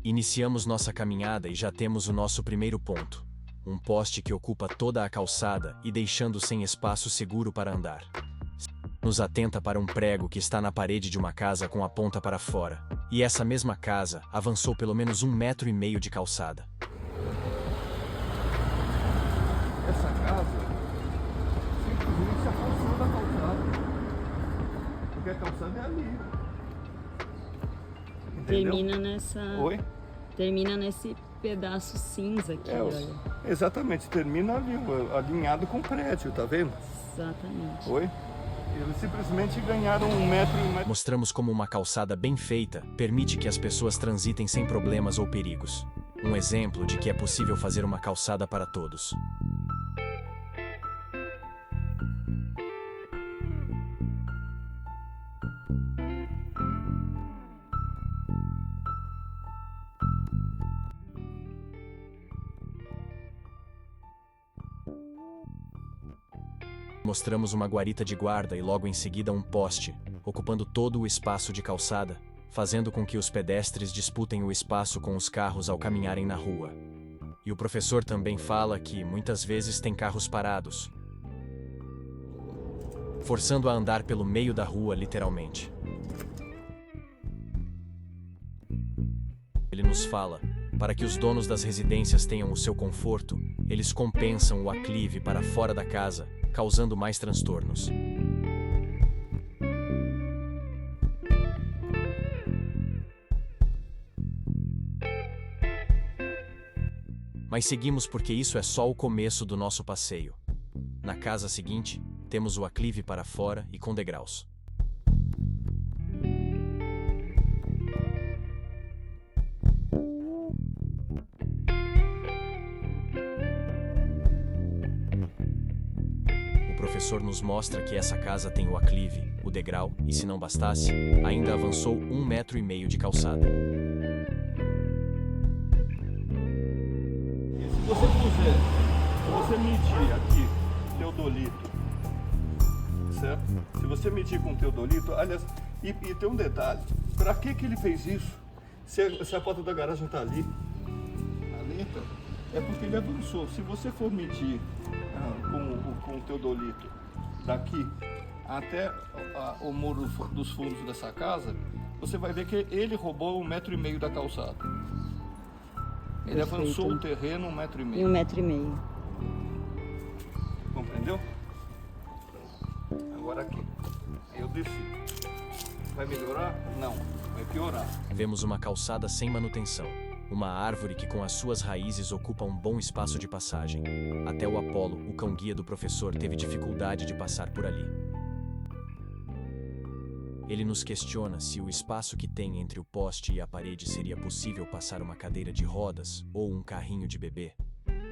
Iniciamos nossa caminhada e já temos o nosso primeiro ponto. Um poste que ocupa toda a calçada e deixando sem espaço seguro para andar. Nos atenta para um prego que está na parede de uma casa com a ponta para fora. E essa mesma casa avançou pelo menos 1,5 metro de calçada. Essa casa simplesmente se afastou da calçada. Porque a calçada é ali. Entendeu? Termina nessa... Oi? Termina nesse pedaço cinza aqui, olha. Exatamente, termina ali, alinhado com o prédio, tá vendo? Exatamente. Oi? Eles simplesmente ganharam 1 metro e 1 metro. Mostramos como uma calçada bem feita permite que as pessoas transitem sem problemas ou perigos. Um exemplo de que é possível fazer uma calçada para todos. Mostramos uma guarita de guarda e logo em seguida um poste, ocupando todo o espaço de calçada, fazendo com que os pedestres disputem o espaço com os carros ao caminharem na rua. E o professor também fala que muitas vezes tem carros parados, forçando a andar pelo meio da rua literalmente. Ele nos fala, para que os donos das residências tenham o seu conforto, eles compensam o aclive para fora da casa, causando mais transtornos. Mas seguimos porque isso é só o começo do nosso passeio. Na casa seguinte, temos o aclive para fora e com degraus. O professor nos mostra que essa casa tem o aclive, o degrau, e se não bastasse, ainda avançou 1,5 metro de calçada. E se você medir aqui teodolito, certo? Se você medir com teodolito, aliás, e tem um detalhe, para que ele fez isso? Se a porta da garagem está ali, então, é porque ele avançou. Se você for medir com o teodolito daqui até o muro dos fundos dessa casa, você vai ver que ele roubou 1,5 metro da calçada. Ele avançou o terreno 1,5 metro. E 1,5 metro. Compreendeu? Agora aqui. Eu desci. Vai melhorar? Não. Vai piorar. Vemos uma calçada sem manutenção. Uma árvore que com as suas raízes ocupa um bom espaço de passagem. Até o Apolo, o cão-guia do professor, teve dificuldade de passar por ali. Ele nos questiona se o espaço que tem entre o poste e a parede seria possível passar uma cadeira de rodas ou um carrinho de bebê.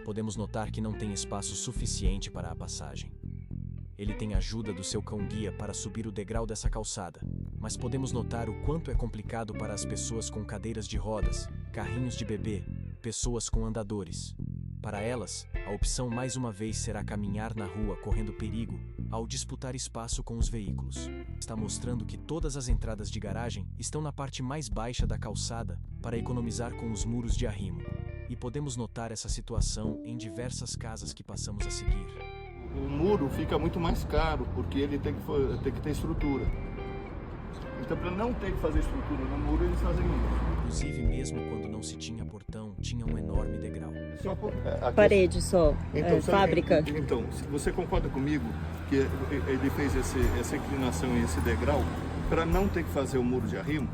Podemos notar que não tem espaço suficiente para a passagem. Ele tem ajuda do seu cão-guia para subir o degrau dessa calçada, mas podemos notar o quanto é complicado para as pessoas com cadeiras de rodas, carrinhos de bebê, pessoas com andadores. Para elas, a opção mais uma vez será caminhar na rua correndo perigo ao disputar espaço com os veículos. Está mostrando que todas as entradas de garagem estão na parte mais baixa da calçada para economizar com os muros de arrimo. E podemos notar essa situação em diversas casas que passamos a seguir. O muro fica muito mais caro, porque ele tem que ter estrutura. Então, para não ter que fazer estrutura no muro, eles fazem isso. Inclusive, mesmo quando não se tinha portão, tinha um enorme degrau. Parede só, então, fábrica. Então, se você concorda comigo que ele fez essa inclinação e esse degrau para não ter que fazer o muro de arrimo?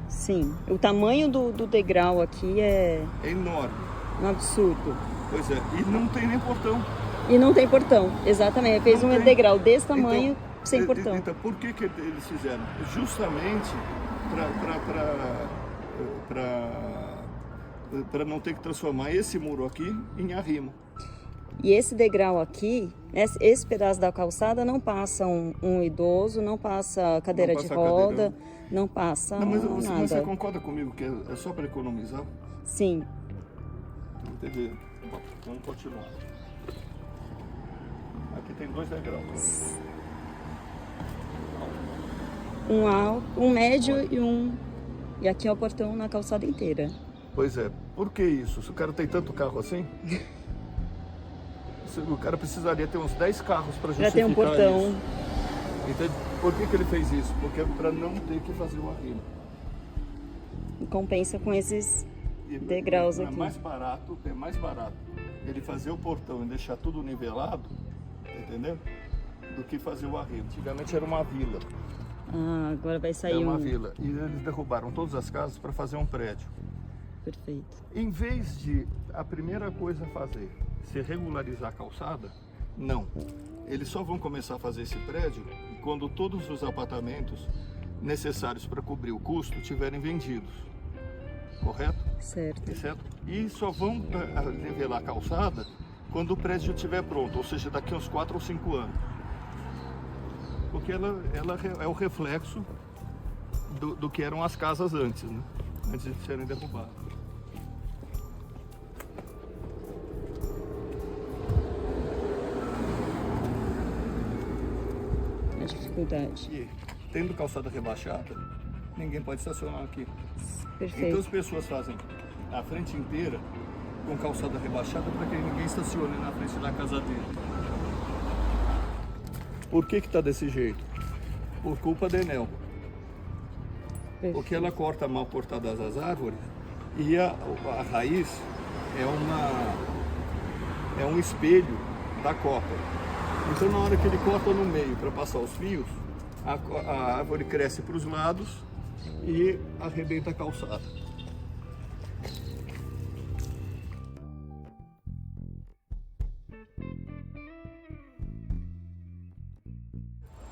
Sim, o tamanho do degrau aqui é enorme. Um absurdo. Pois é, e não tem nem portão. E não tem portão, exatamente. Fez um degrau desse tamanho, então, sem portão. Então, por que eles fizeram? Justamente para não ter que transformar esse muro aqui em arrimo. E esse degrau aqui, esse pedaço da calçada não passa um idoso, não passa cadeira de roda, não passa mas nada. Você concorda comigo que é só para economizar? Sim. Entendi. Bom, vamos continuar. Aqui tem 2 degraus. Um alto, um médio e um... E aqui é o portão na calçada inteira. Pois é, por que isso? Se o cara tem tanto carro assim, o cara precisaria ter uns 10 carros para justificar Já tem um portão. isso. Entende? Por que ele fez isso? Porque é para não ter que fazer o arrimo. E compensa com esses degraus aqui. É mais barato ele fazer o portão e deixar tudo nivelado, entendeu? Do que fazer o arrimo. Antigamente era uma vila. Ah, agora vai sair Era uma vila. E eles derrubaram todas as casas para fazer um prédio. Perfeito. Em vez de a primeira coisa a fazer ser regularizar a calçada, não. Eles só vão começar a fazer esse prédio quando todos os apartamentos necessários para cobrir o custo tiverem vendidos. Correto? Certo. Certo? E só vão nivelar a calçada quando o prédio estiver pronto, ou seja, daqui a uns 4 ou 5 anos. Porque ela é o reflexo do que eram as casas antes, né? Antes de serem derrubadas. A dificuldade. E tendo calçada rebaixada, ninguém pode estacionar aqui. Perfeito. Então as pessoas fazem a frente inteira com calçada rebaixada para que ninguém estacione na frente da casa dele. Por que está desse jeito? Por culpa da Enel. Porque ela corta mal cortadas as árvores e a raiz é um espelho da copa. Então na hora que ele corta no meio para passar os fios, a árvore cresce para os lados e arrebenta a calçada.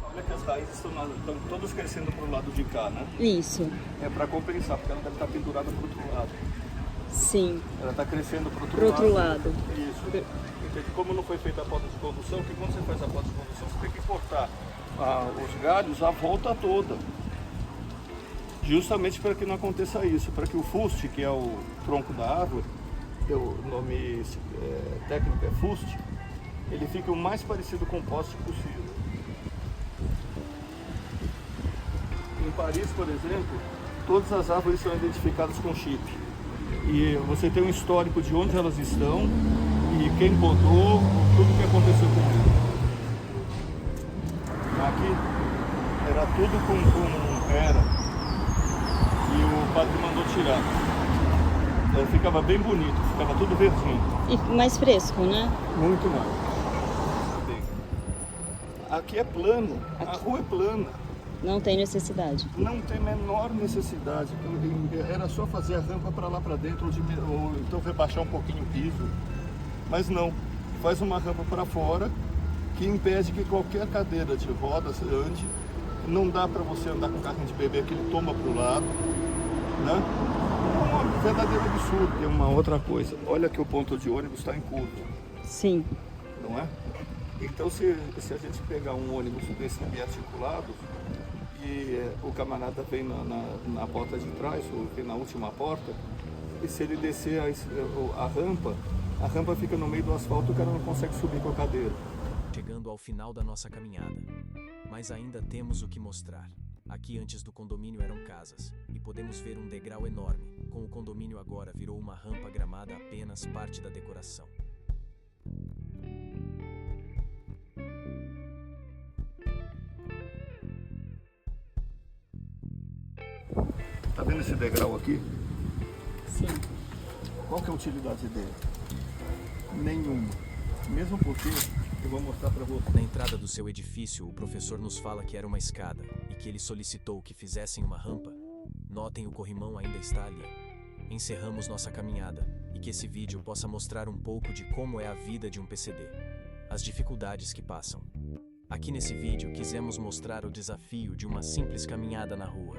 Olha que as raízes estão todas crescendo para o lado de cá, né? Isso. É para compensar, porque ela deve estar pendurada para o outro lado. Sim. Ela está crescendo para o Pro outro lado. Isso. Porque como não foi feita a poda de condução, porque quando você faz a poda de condução, você tem que cortar os galhos a volta toda. Justamente para que não aconteça isso, para que o fuste, que é o tronco da árvore, o nome técnico é fuste, ele fique o mais parecido com o poste possível. Em Paris, por exemplo, todas as árvores são identificadas com chip. E você tem um histórico de onde elas estão e quem podou, tudo o que aconteceu com elas. Aqui era tudo como era. E o padre mandou tirar. Ela ficava bem bonito, ficava tudo verdinho. E mais fresco, né? Muito mais. Aqui é plano, a rua é plana. Não tem necessidade. Não tem menor necessidade. Era só fazer a rampa para lá para dentro, ou então rebaixar um pouquinho o piso. Mas não, faz uma rampa para fora que impede que qualquer cadeira de rodas ande. Não dá para você andar com carrinho de bebê que ele toma para o lado, né? É um verdadeiro absurdo. Tem uma outra coisa, olha que o ponto de ônibus está em curva. Sim. Não é? Então se a gente pegar um ônibus desse biarticulado e o camarada vem na porta de trás, ou vem na última porta, e se ele descer a rampa fica no meio do asfalto, o cara não consegue subir com a cadeira. Chegando ao final da nossa caminhada. Mas ainda temos o que mostrar. Aqui antes do condomínio eram casas, e podemos ver um degrau enorme. Com o condomínio agora virou uma rampa gramada apenas parte da decoração. Tá vendo esse degrau aqui? Sim. Qual que é a utilidade dele? Nenhuma. Mesmo porque, eu vou mostrar para você. Na entrada do seu edifício, o professor nos fala que era uma escada e que ele solicitou que fizessem uma rampa. Notem, o corrimão ainda está ali. Encerramos nossa caminhada e que esse vídeo possa mostrar um pouco de como é a vida de um PCD, as dificuldades que passam. Aqui nesse vídeo quisemos mostrar o desafio de uma simples caminhada na rua.